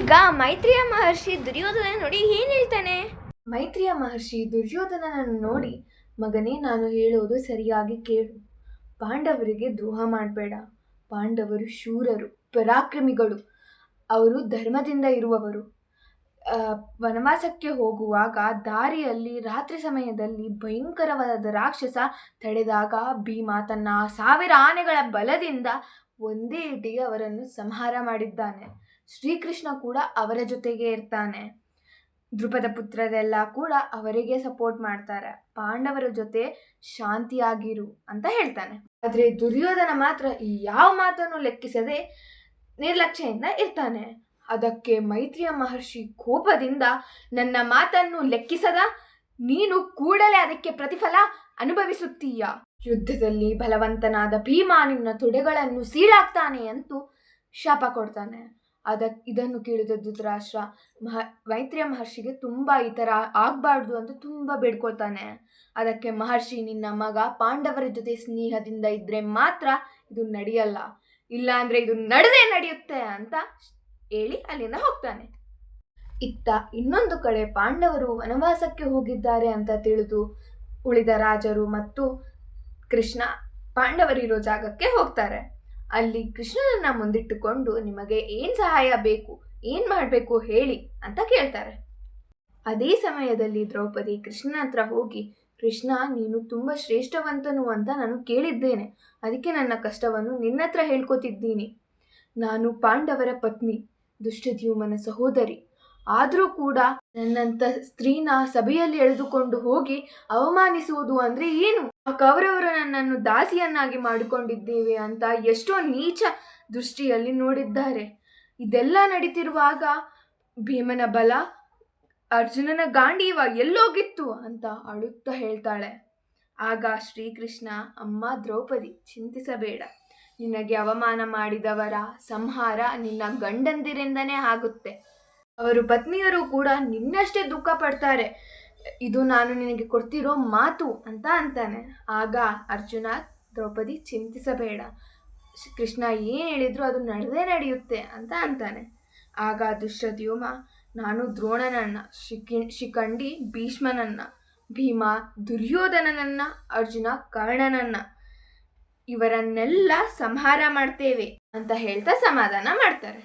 ಈಗ ಮೈತ್ರಿಯ ಮಹರ್ಷಿ ದುರ್ಯೋಧನ ನೋಡಿ ಏನ್ ಹೇಳ್ತಾನೆ? ಮೈತ್ರಿಯ ಮಹರ್ಷಿ ದುರ್ಯೋಧನನನ್ನು ನೋಡಿ, ಮಗನೇ, ನಾನು ಹೇಳೋದು ಸರಿಯಾಗಿ ಕೇಳು. ಪಾಂಡವರಿಗೆ ದ್ರೋಹ ಮಾಡಬೇಡ. ಪಾಂಡವರು ಶೂರರು, ಪರಾಕ್ರಮಿಗಳು. ಅವರು ಧರ್ಮದಿಂದ ಇರುವವರು. ವನವಾಸಕ್ಕೆ ಹೋಗುವಾಗ ದಾರಿಯಲ್ಲಿ ರಾತ್ರಿ ಸಮಯದಲ್ಲಿ ಭಯಂಕರವಾದ ರಾಕ್ಷಸ ತಡೆದಾಗ ಭೀಮ ತನ್ನ 1000 ಆನೆಗಳ ಬಲದಿಂದ ಒಂದೇ ಇಟಿಗೆ ಅವರನ್ನು ಸಂಹಾರ ಮಾಡಿದ್ದಾನೆ. ಶ್ರೀಕೃಷ್ಣ ಕೂಡ ಅವರ ಜೊತೆಗೆ ಇರ್ತಾನೆ. ದ್ರುಪದ ಪುತ್ರರೆಲ್ಲ ಕೂಡ ಅವರಿಗೆ ಸಪೋರ್ಟ್ ಮಾಡ್ತಾರೆ. ಪಾಂಡವರ ಜೊತೆ ಶಾಂತಿಯಾಗಿರು ಅಂತ ಹೇಳ್ತಾನೆ. ಆದರೆ ದುರ್ಯೋಧನ ಮಾತ್ರ ಈ ಯಾವ ಮಾತನ್ನು ಲೆಕ್ಕಿಸದೆ ನಿರ್ಲಕ್ಷ್ಯದಿಂದ ಇರ್ತಾನೆ. ಅದಕ್ಕೆ ಮೈತ್ರಿಯ ಮಹರ್ಷಿ ಕೋಪದಿಂದ, ನನ್ನ ಮಾತನ್ನು ಲೆಕ್ಕಿಸದ ನೀನು ಕೂಡಲೇ ಅದಕ್ಕೆ ಪ್ರತಿಫಲ ಅನುಭವಿಸುತ್ತೀಯ. ಯುದ್ಧದಲ್ಲಿ ಬಲವಂತನಾದ ಭೀಮ ನಿನ್ನ ತೊಡೆಗಳನ್ನು ಸೀಳಾಕ್ತಾನೆ ಅಂತೂ ಶಾಪ ಕೊಡ್ತಾನೆ. ಇದನ್ನು ಕೇಳಿದ ಧೃತರಾಷ್ಟ್ರ ಮೈತ್ರಿಯ ಮಹರ್ಷಿಗೆ ತುಂಬ ಈ ಥರ ಆಗಬಾರ್ದು ಅಂತ ತುಂಬ ಬೇಡ್ಕೊಳ್ತಾನೆ. ಅದಕ್ಕೆ ಮಹರ್ಷಿ, ನಿನ್ನ ಮಗ ಪಾಂಡವರ ಜೊತೆ ಸ್ನೇಹದಿಂದ ಇದ್ರೆ ಮಾತ್ರ ಇದು ನಡೆಯಲ್ಲ, ಇಲ್ಲ ಅಂದರೆ ಇದು ನಡೆಯುತ್ತೆ ಅಂತ ಹೇಳಿ ಅಲ್ಲಿಂದ ಹೋಗ್ತಾನೆ. ಇತ್ತ ಇನ್ನೊಂದು ಕಡೆ ಪಾಂಡವರು ವನವಾಸಕ್ಕೆ ಹೋಗಿದ್ದಾರೆ ಅಂತ ತಿಳಿದು ಉಳಿದ ರಾಜರು ಮತ್ತು ಕೃಷ್ಣ ಪಾಂಡವರಿರೋ ಜಾಗಕ್ಕೆ ಹೋಗ್ತಾರೆ. ಅಲ್ಲಿ ಕೃಷ್ಣನನ್ನ ಮುಂದಿಟ್ಟುಕೊಂಡು, ನಿಮಗೆ ಏನು ಸಹಾಯ ಬೇಕು, ಏನು ಮಾಡಬೇಕು ಹೇಳಿ ಅಂತ ಕೇಳ್ತಾರೆ. ಅದೇ ಸಮಯದಲ್ಲಿ ದ್ರೌಪದಿ ಕೃಷ್ಣನ ಹತ್ರ ಹೋಗಿ, ಕೃಷ್ಣ, ನೀನು ತುಂಬ ಶ್ರೇಷ್ಠವಂತನು ಅಂತ ನಾನು ಕೇಳಿದ್ದೇನೆ. ಅದಕ್ಕೆ ನನ್ನ ಕಷ್ಟವನ್ನು ನಿನ್ನ ಹತ್ರ ಹೇಳ್ಕೊತಿದ್ದೀನಿ. ನಾನು ಪಾಂಡವರ ಪತ್ನಿ, ದುಷ್ಟದ್ಯುಮ್ನ ಸಹೋದರಿ. ಆದರೂ ಕೂಡ ನನ್ನಂಥ ಸ್ತ್ರೀನ ಸಭೆಯಲ್ಲಿ ಎಳೆದುಕೊಂಡು ಹೋಗಿ ಅವಮಾನಿಸುವುದು ಅಂದರೆ ಏನು? ಆ ಕೌರವರು ನನ್ನನ್ನು ದಾಸಿಯನ್ನಾಗಿ ಮಾಡಿಕೊಂಡಿದ್ದೇವೆ ಅಂತ ಎಷ್ಟೋ ನೀಚ ದೃಷ್ಟಿಯಲ್ಲಿ ನೋಡಿದ್ದಾರೆ. ಇದೆಲ್ಲ ನಡೀತಿರುವಾಗ ಭೀಮನ ಬಲ, ಅರ್ಜುನನ ಗಾಂಡೀವ ಎಲ್ಲೋಗಿತ್ತು ಅಂತ ಅಳುತ್ತಾ ಹೇಳ್ತಾಳೆ. ಆಗ ಶ್ರೀಕೃಷ್ಣ, ಅಮ್ಮ ದ್ರೌಪದಿ, ಚಿಂತಿಸಬೇಡ. ನಿನಗೆ ಅವಮಾನ ಮಾಡಿದವರ ಸಂಹಾರ ನಿನ್ನ ಗಂಡಂದಿರಿಂದನೇ ಆಗುತ್ತೆ. ಅವರು ಪತ್ನಿಯರು ಕೂಡ ನಿನ್ನಷ್ಟೇ ದುಃಖ ಪಡ್ತಾರೆ. ಇದು ನಾನು ನಿನಗೆ ಕೊಡ್ತಿರೋ ಮಾತು ಅಂತ ಅಂತಾನೆ. ಆಗ ಅರ್ಜುನ, ದ್ರೌಪದಿ ಚಿಂತಿಸಬೇಡ, ಕೃಷ್ಣ ಏನು ಹೇಳಿದ್ರು ಅದು ನಡೆಯುತ್ತೆ ಅಂತ ಅಂತಾನೆ. ಆಗ ದುಷ್ಟದ್ಯುಮ್ನ, ನಾನು ದ್ರೋಣನನ್ನ, ಶಿಖಂಡಿ ಭೀಷ್ಮನನ್ನ, ಭೀಮ ದುರ್ಯೋಧನನನ್ನ, ಅರ್ಜುನ ಕರ್ಣನನ್ನ, ಇವರನ್ನೆಲ್ಲ ಸಂಹಾರ ಮಾಡ್ತೇವೆ ಅಂತ ಹೇಳ್ತಾ ಸಮಾಧಾನ ಮಾಡ್ತಾರೆ.